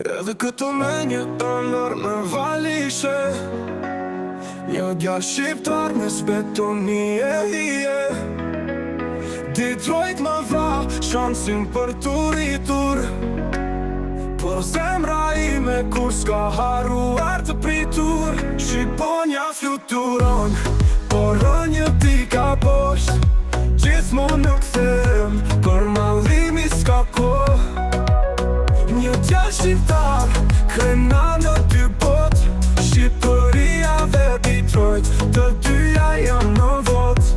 Edhe këtu me një tonër me valishe, një djalë shqiptar me betoni e hije. Detroit më vra shansin për të rritur, por zemra ime kur s'ka haruar të pritur. Shqiponja fluturon, por një pika poshtë, gjithmonë në kthehem, për mallimi s'ka kohë. Një djalë shqiptar, krena në dy botë, Shqipëria dhe Detroit, të dyja janë në votë.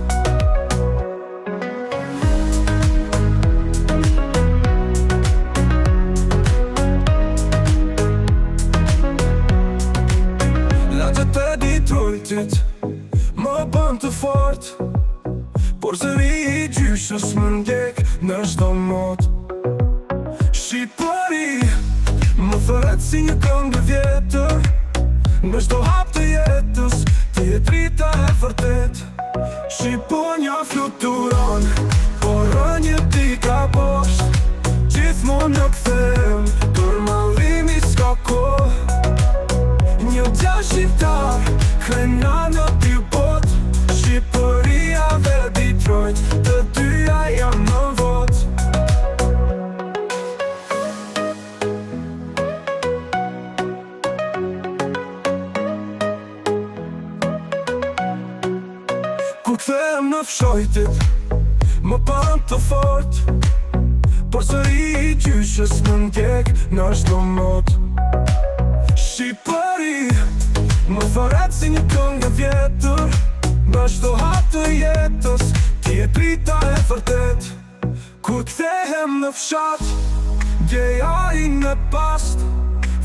Latët e Detroitit më bën të fort, por zëri i gjyshës më ndjek në çdo motë. Shqipëri më thërret si një këngë vjetër, në çdo hap të jetës ti je drita e vërtet. Shqiponja fluturon, por një pika poshtë, gjithmonë në kthehem, për mallimi s'ka kohë. Një djalë shqiptar, krena në dy botë, Shqipëria dhe Detroit, të dyja janë në votë. Kur kthehem në fshojtit, më bën të fort, por zëri i gjyshës më ndjek në çdo motë. Shqipëri më thërret si një këngë vjetër, në çdo hap të jetës ti je drita e vërtet. Kur kthehem në fshat, djejarin e past,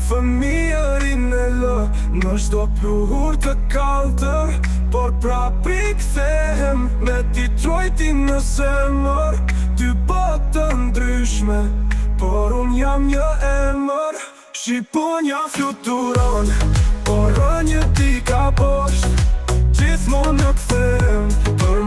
fëmijërin e lë, në çdo pluhur të kaltër, por prap i kthehem me Detroitin në zemër. Dy botë të ndryshme, por unë jam një emër. Shqiponja fluturon, por një pika poshtë, gjithmonë në kthehem, për